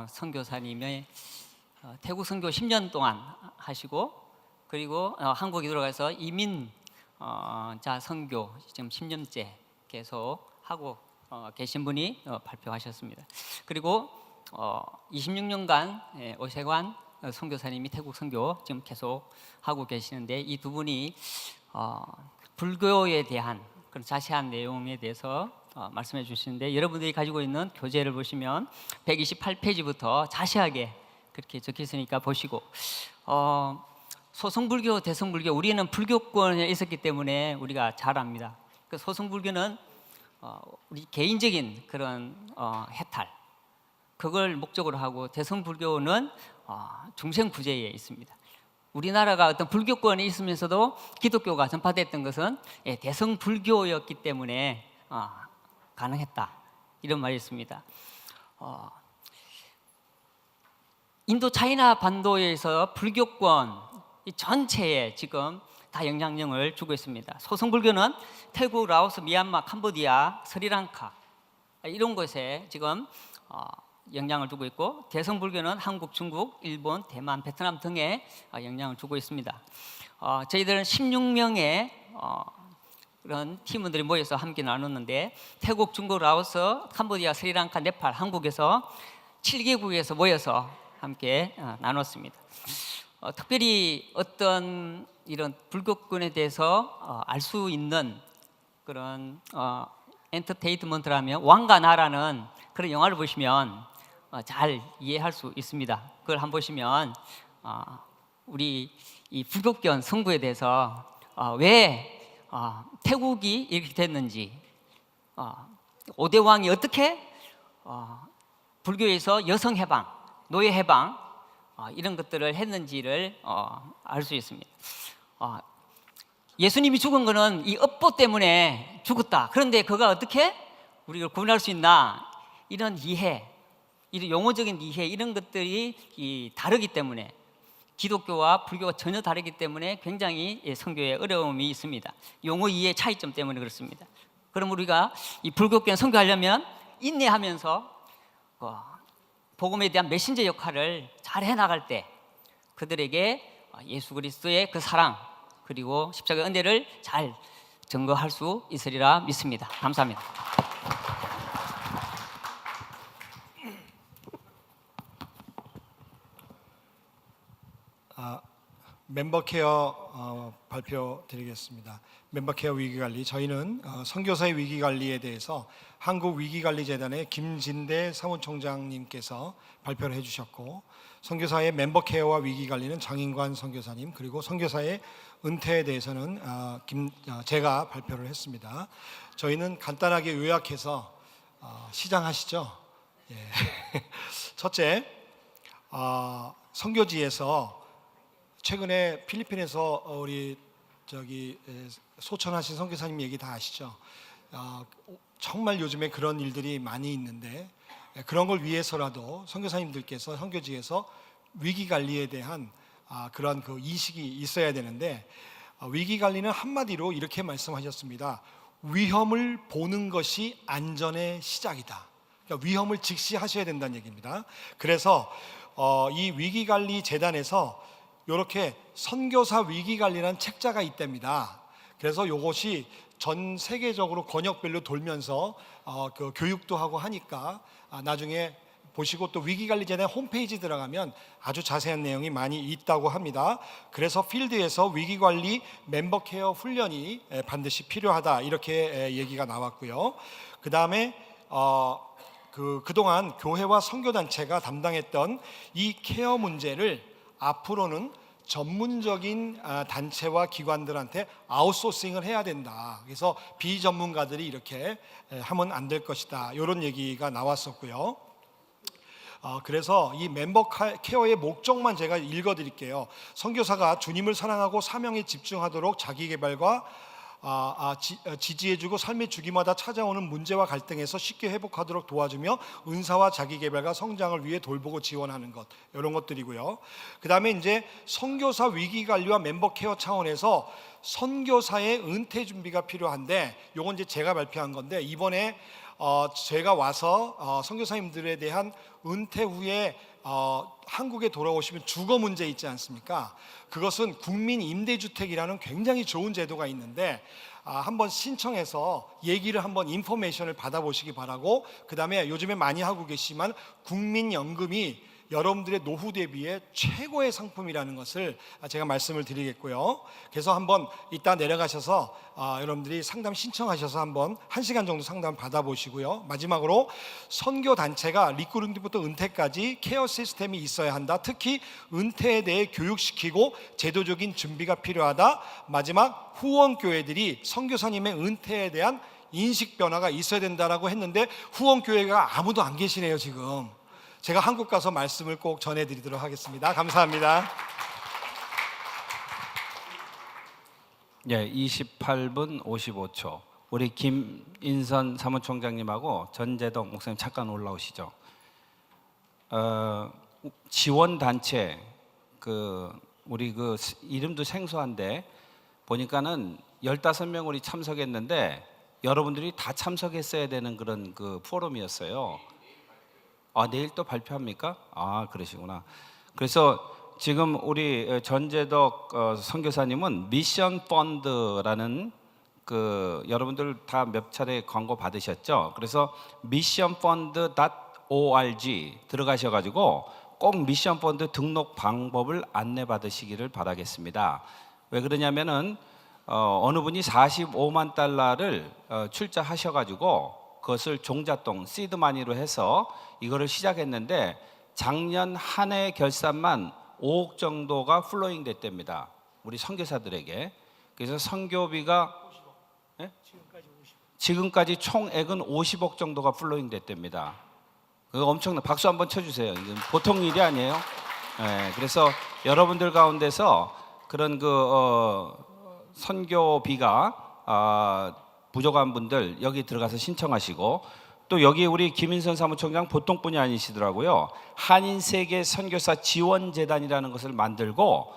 선교사님의 태국 선교 10년 동안 하시고 그리고 한국에 들어가서 이민 자 선교 지금 10년째 계속 하고 계신 분이 발표하셨습니다. 그리고 26년간 오세관 선교사님이 태국 선교 지금 계속 하고 계시는데 이 두 분이 불교에 대한 그런 자세한 내용에 대해서 말씀해 주시는데 여러분들이 가지고 있는 교재를 보시면 128페이지부터 자세하게 그렇게 적혀 있으니까 보시고 소승불교, 대승불교, 우리는 불교권에 있었기 때문에 우리가 잘 압니다. 그 소승불교는 우리 개인적인 그런 해탈, 그걸 목적으로 하고, 대승불교는 중생구제에 있습니다. 우리나라가 어떤 불교권에 있으면서도 기독교가 전파됐던 것은 대승불교였기 때문에 가능했다, 이런 말이 있습니다. 인도 차이나 반도에서 불교권 이 전체에 지금 다 영향력을 주고 있습니다. 소승불교는 태국, 라오스, 미얀마, 캄보디아, 스리랑카 이런 곳에 지금 영향을 주고 있고, 대승불교는 한국, 중국, 일본, 대만, 베트남 등에 영향을 주고 있습니다. 저희들은 16명의 그런 팀원들이 모여서 함께 나눴는데, 태국, 중국, 라오스, 캄보디아, 스리랑카, 네팔, 한국에서 7개국에서 모여서 함께 나눴습니다. 특별히 어떤 이런 불교권에 대해서 알 수 있는 그런 엔터테인먼트라면 왕과 나라는 그런 영화를 보시면 잘 이해할 수 있습니다. 그걸 한번 보시면 우리 이 불교권 선구에 대해서 왜 태국이 이렇게 됐는지, 5대 왕이 어떻게 불교에서 여성 해방, 노예 해방 이런 것들을 했는지를 알 수 있습니다. 예수님이 죽은 거는 이 업보 때문에 죽었다. 그런데 그가 어떻게 우리를 구원할 수 있나? 이런 이해, 이런 용어적인 이해, 이런 것들이 다르기 때문에, 기독교와 불교가 전혀 다르기 때문에 굉장히 선교에 어려움이 있습니다. 용어 이해 차이점 때문에 그렇습니다. 그럼 우리가 이 불교권 선교하려면 인내하면서 복음에 대한 메신저 역할을 잘 해나갈 때 그들에게 예수 그리스도의 그 사랑, 그리고 십자가의 은혜를 잘 증거할 수 있으리라 믿습니다. 감사합니다. 멤버 케어 발표 드리겠습니다. 멤버 케어 위기관리, 저희는 선교사의 위기관리에 대해서 한국위기관리재단의 김진대 사무총장님께서 발표를 해주셨고, 선교사의 멤버 케어와 위기관리는 장인관 선교사님, 그리고 선교사의 은퇴에 대해서는 제가 발표를 했습니다. 저희는 간단하게 요약해서 시작하시죠. 예. 첫째, 선교지에서 최근에 필리핀에서 우리 소천하신 선교사님 얘기 다 아시죠? 정말 요즘에 그런 일들이 많이 있는데, 그런 걸 위해서라도 선교사님들께서 선교지에서 위기 관리에 대한 그런 그 인식이 있어야 되는데, 위기 관리는 한마디로 이렇게 말씀하셨습니다. 위험을 보는 것이 안전의 시작이다. 그러니까 위험을 직시하셔야 된다는 얘기입니다. 그래서 이 위기관리 재단에서 이렇게 선교사 위기관리라는 책자가 있답니다. 그래서 이것이 전 세계적으로 권역별로 돌면서 그 교육도 하고 하니까 나중에 보시고, 또 위기관리재단 홈페이지 들어가면 아주 자세한 내용이 많이 있다고 합니다. 그래서 필드에서 위기관리 멤버 케어 훈련이 반드시 필요하다, 이렇게 얘기가 나왔고요. 그 다음에 그동안 교회와 선교단체가 담당했던 이 케어 문제를 앞으로는 전문적인 단체와 기관들한테 아웃소싱을 해야 된다. 그래서 비전문가들이 이렇게 하면 안 될 것이다, 이런 얘기가 나왔었고요. 그래서 이 멤버 케어의 목적만 제가 읽어드릴게요. 선교사가 주님을 사랑하고 사명에 집중하도록 자기개발과 지지해주고 삶의 주기마다 찾아오는 문제와 갈등에서 쉽게 회복하도록 도와주며 은사와 자기개발과 성장을 위해 돌보고 지원하는 것, 이런 것들이고요. 그 다음에 이제 선교사 위기관리와 멤버 케어 차원에서 선교사의 은퇴 준비가 필요한데, 요건 이제 제가 발표한 건데, 이번에 제가 와서 선교사님들에 대한 은퇴 후에 한국에 돌아오시면 주거 문제 있지 않습니까? 그것은 국민 임대주택이라는 굉장히 좋은 제도가 있는데, 한번 신청해서 얘기를 한번 인포메이션을 받아보시기 바라고, 그 다음에 요즘에 많이 하고 계시지만 국민연금이 여러분들의 노후 대비에 최고의 상품이라는 것을 제가 말씀을 드리겠고요. 그래서 한번 이따 내려가셔서 여러분들이 상담 신청하셔서 한번 1시간 정도 상담 받아보시고요. 마지막으로 선교 단체가 리크루트부터 은퇴까지 케어 시스템이 있어야 한다. 특히 은퇴에 대해 교육시키고 제도적인 준비가 필요하다. 마지막 후원 교회들이 선교사님의 은퇴에 대한 인식 변화가 있어야 된다라고 했는데 후원 교회가 아무도 안 계시네요 지금. 제가 한국 가서 말씀을 꼭 전해드리도록 하겠습니다. 감사합니다. 예, 28분 55초. 우리 김인선 사무총장님하고 전재덕 목사님 잠깐 올라오시죠. 지원 단체 우리 이름도 생소한데 보니까는 15명 우리 참석했는데 여러분들이 다 참석했어야 되는 그런 포럼이었어요. 내일 또 발표합니까? 그러시구나. 그래서 지금 우리 전재덕 선교사님은 미션 펀드라는 여러분들 다 몇 차례 광고 받으셨죠? 그래서 missionfund.org 들어가셔가지고 꼭 미션 펀드 등록 방법을 안내 받으시기를 바라겠습니다. 왜 그러냐면은 어느 분이 45만 달러를 출자하셔가지고 그것을 종잣돈 시드마니로 해서 이거를 시작했는데 작년 한 해 결산만 5억 정도가 플로잉 됐답니다. 우리 선교사들에게. 그래서 선교비가 지금까지 총액은 50억 정도가 플로잉 됐답니다. 그거 엄청나. 박수 한번 쳐주세요. 이건 보통 일이 아니에요. 그래서 여러분들 가운데서 그런 선교비가 부족한 분들 여기 들어가서 신청하시고, 또 여기 우리 김인선 사무총장 보통 분이 아니시더라고요. 한인세계 선교사 지원재단이라는 것을 만들고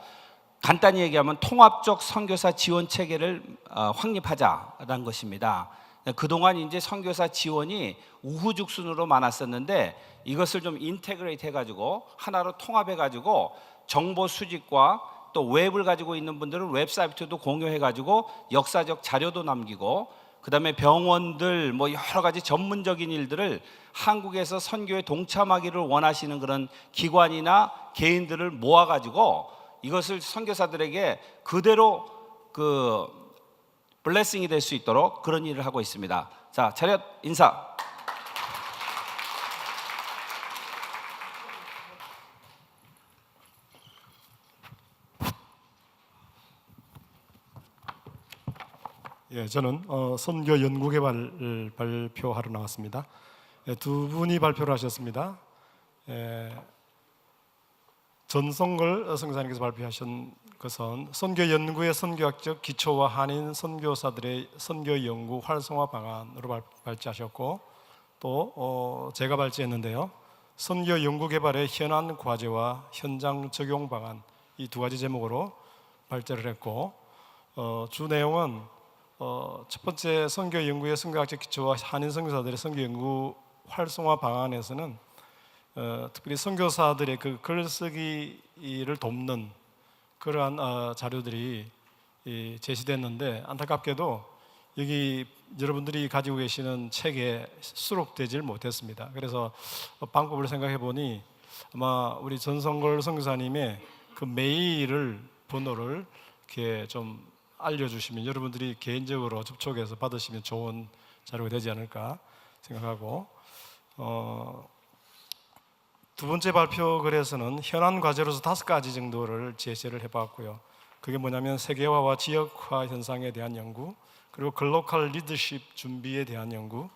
간단히 얘기하면 통합적 선교사 지원 체계를 확립하자라는 것입니다. 그동안 이제 선교사 지원이 우후죽순으로 많았었는데 이것을 좀 인테그레이트 해가지고 하나로 통합해가지고 정보 수집과 또 웹을 가지고 있는 분들은 웹사이트도 공유해가지고 역사적 자료도 남기고, 그 다음에 병원들 여러 가지 전문적인 일들을 한국에서 선교에 동참하기를 원하시는 그런 기관이나 개인들을 모아가지고 이것을 선교사들에게 그대로 블레싱이 될 수 있도록 그런 일을 하고 있습니다. 자, 차렷 인사. 예, 저는 선교 연구개발을 발표하러 나왔습니다. 두 분이 발표를 하셨습니다. 전성걸 선교사님께서 발표하신 것은 선교 연구의 선교학적 기초와 한인 선교사들의 선교 연구 활성화 방안으로 발제하셨고, 또 제가 발제했는데요. 선교 연구 개발의 현안 과제와 현장 적용 방안, 이 두 가지 제목으로 발제를 했고, 주 내용은 첫 번째 선교 연구의 선교학적 기초와 한인 선교사들의 선교 연구 활성화 방안에서는 특별히 선교사들의 글쓰기를 돕는 그러한 자료들이 제시됐는데, 안타깝게도 여기 여러분들이 가지고 계시는 책에 수록되질 못했습니다. 그래서 방법을 생각해 보니 아마 우리 전성걸 선교사님의 메일 번호를 이렇게 좀 알려주시면 여러분들이 개인적으로 접촉해서 받으시면 좋은 자료가 되지 않을까 생각하고, 두 번째 발표 글에서는 현안 과제로서 5가지 정도를 제시를 해봤고요. 그게 뭐냐면 세계화와 지역화 현상에 대한 연구, 그리고 글로컬 리더십 준비에 대한 연구,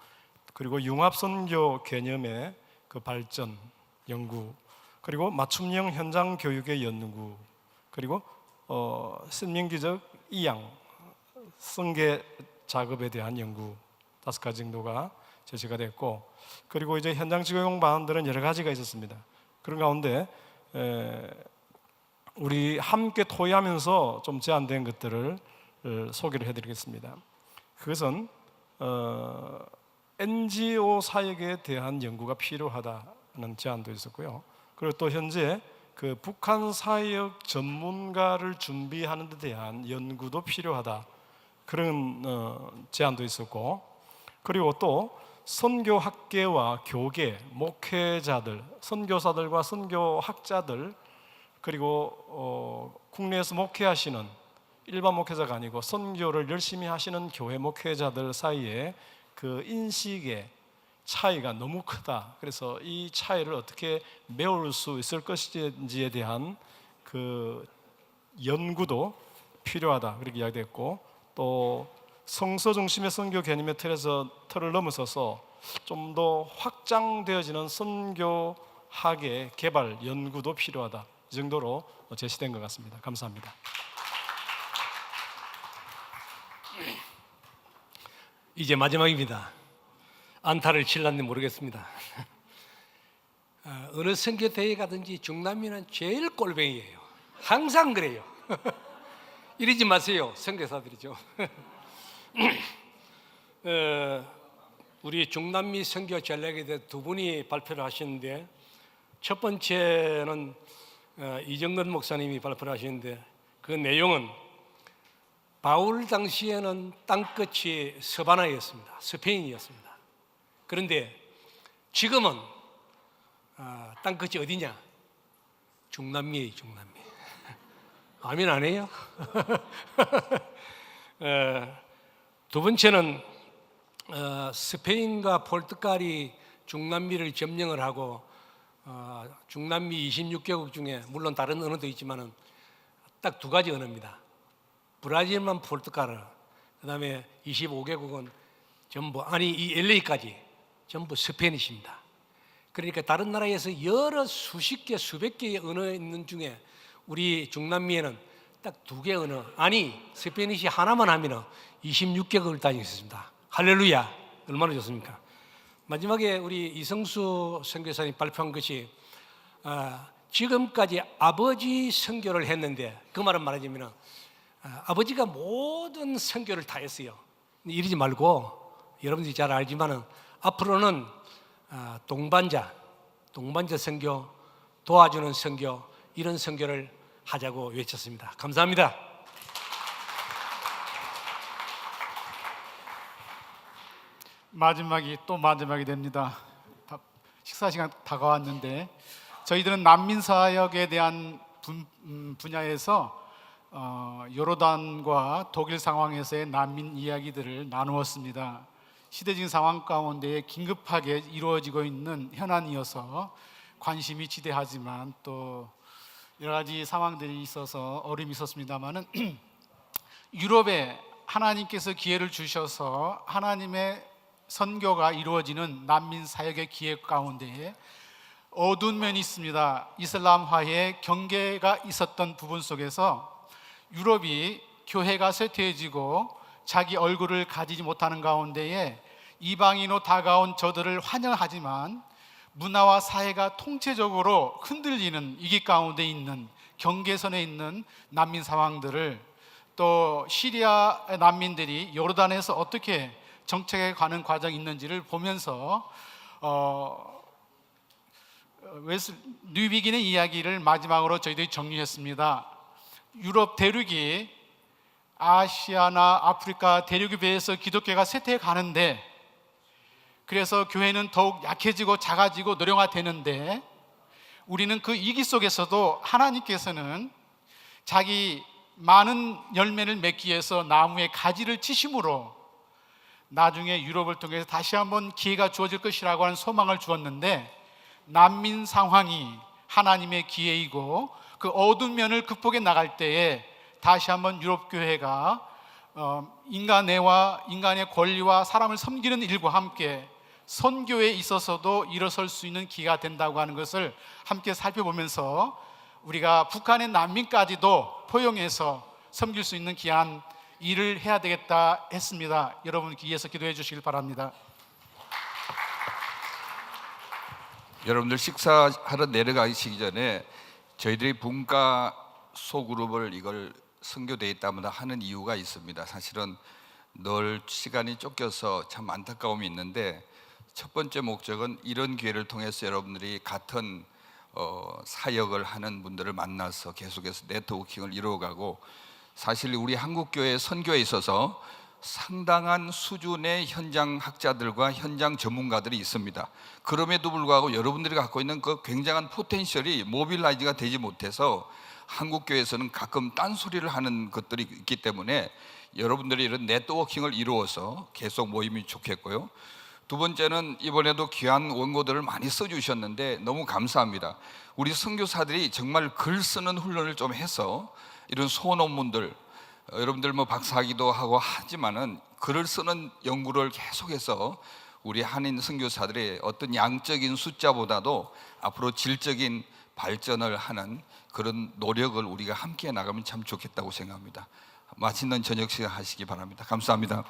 그리고 융합선교 개념의 발전 연구, 그리고 맞춤형 현장 교육의 연구, 그리고 신민기적 이양 성계 작업에 대한 연구 5가지 정도가 제시가 됐고, 그리고 이제 현장 적용 방안들은 여러 가지가 있었습니다. 그런 가운데 우리 함께 토의하면서 좀 제안된 것들을 소개를 해드리겠습니다. 그것은 NGO 사역에 대한 연구가 필요하다는 제안도 있었고요. 그리고 또 현재 북한 사역 전문가를 준비하는 데 대한 연구도 필요하다, 그런 제안도 있었고, 그리고 또 선교학계와 교계, 목회자들, 선교사들과 선교학자들, 그리고 국내에서 목회하시는 일반 목회자가 아니고 선교를 열심히 하시는 교회 목회자들 사이에 그 인식의 차이가 너무 크다. 그래서 이 차이를 어떻게 메울 수 있을 것인지에 대한 그 연구도 필요하다. 그렇게 이야기됐고, 또 성서 중심의 선교 개념의 틀을 넘어서서 좀 더 확장되어지는 선교학의 개발 연구도 필요하다. 이 정도로 제시된 것 같습니다. 감사합니다. 이제 마지막입니다. 안타를 칠랐는지 모르겠습니다. 어느 선교 대회 가든지 중남미는 제일 꼴뱅이에요. 항상 그래요. 이러지 마세요. 선교사들이죠. 우리 중남미 선교 전략에 대해 두 분이 발표를 하시는데, 첫 번째는 이정근 목사님이 발표를 하시는데, 그 내용은 바울 당시에는 땅끝이 서바나였습니다. 스페인이었습니다. 그런데 지금은 땅끝이 어디냐? 중남미예요. 중남미. 아멘 안 해요? 두 번째는 스페인과 포르투갈이 중남미를 점령을 하고 중남미 26개국 중에 물론 다른 언어도 있지만은 딱 두 가지 언어입니다. 브라질만 포르투갈어, 그다음에 25개국은 전부 이 LA까지 전부 스페니시입니다. 그러니까 다른 나라에서 여러 수십 개, 수백 개의 언어 있는 중에 우리 중남미에는 딱 두 개 언어, 스페니시 하나만 하면 26개국을 다니고 있습니다. 할렐루야! 얼마나 좋습니까? 마지막에 우리 이성수 선교사님 발표한 것이 지금까지 아버지 선교를 했는데, 그 말은 말하자면 아버지가 모든 선교를 다 했어요. 이러지 말고 여러분들이 잘 알지만은 앞으로는 동반자 선교, 도와주는 선교, 이런 선교를 하자고 외쳤습니다. 감사합니다. 마지막이 됩니다. 식사 시간 다가왔는데, 저희들은 난민 사역에 대한 분야에서 요르단과 독일 상황에서의 난민 이야기들을 나누었습니다. 시대적인 상황 가운데 긴급하게 이루어지고 있는 현안이어서 관심이 지대하지만 또 여러 가지 상황들이 있어서 어려움이 있었습니다만은 유럽에 하나님께서 기회를 주셔서 하나님의 선교가 이루어지는 난민 사역의 기회 가운데 어두운 면이 있습니다. 이슬람화의 경계가 있었던 부분 속에서 유럽이 교회가 쇠퇴해지고 자기 얼굴을 가지지 못하는 가운데에 이방인으로 다가온 저들을 환영하지만 문화와 사회가 통체적으로 흔들리는 위기 가운데 있는 경계선에 있는 난민 상황들을, 또 시리아 난민들이 요르단에서 어떻게 정착해 가는 과정이 있는지를 보면서 뉴비긴의 이야기를 마지막으로 저희들이 정리했습니다. 유럽 대륙이 아시아나 아프리카 대륙에 비해서 기독교가 쇠퇴해 가는데, 그래서 교회는 더욱 약해지고 작아지고 노령화되는데, 우리는 그 위기 속에서도 하나님께서는 자기 많은 열매를 맺기 위해서 나무에 가지를 치심으로 나중에 유럽을 통해서 다시 한번 기회가 주어질 것이라고 하는 소망을 주었는데, 난민 상황이 하나님의 기회이고 그 어두운 면을 극복해 나갈 때에 다시 한번 유럽 교회가 인간애와 인간의 권리와 사람을 섬기는 일과 함께 선교에 있어서도 일어설 수 있는 기회가 된다고 하는 것을 함께 살펴보면서 우리가 북한의 난민까지도 포용해서 섬길 수 있는 귀한 일을 해야 되겠다 했습니다. 여러분 위해서 기도해 주시길 바랍니다. 여러분들 식사하러 내려가시기 전에 저희들이 분과 소그룹을 이걸 선교대회 때마다 하는 이유가 있습니다. 사실은 늘 시간이 쫓겨서 참 안타까움이 있는데, 첫 번째 목적은 이런 기회를 통해서 여러분들이 같은 사역을 하는 분들을 만나서 계속해서 네트워킹을 이루어가고, 사실 우리 한국교회 선교에 있어서 상당한 수준의 현장 학자들과 현장 전문가들이 있습니다. 그럼에도 불구하고 여러분들이 갖고 있는 그 굉장한 포텐셜이 모빌라이즈가 되지 못해서 한국 교회에서는 가끔 딴소리를 하는 것들이 있기 때문에 여러분들이 이런 네트워킹을 이루어서 계속 모임이 좋겠고요. 두 번째는 이번에도 귀한 원고들을 많이 써주셨는데 너무 감사합니다. 우리 선교사들이 정말 글 쓰는 훈련을 좀 해서 이런 소논문들, 여러분들 뭐 박사학위도 하고 하지만은 글을 쓰는 연구를 계속해서 우리 한인 선교사들의 어떤 양적인 숫자보다도 앞으로 질적인 발전을 하는 그런 노력을 우리가 함께 나가면 참 좋겠다고 생각합니다. 맛있는 저녁 시간 하시기 바랍니다. 감사합니다.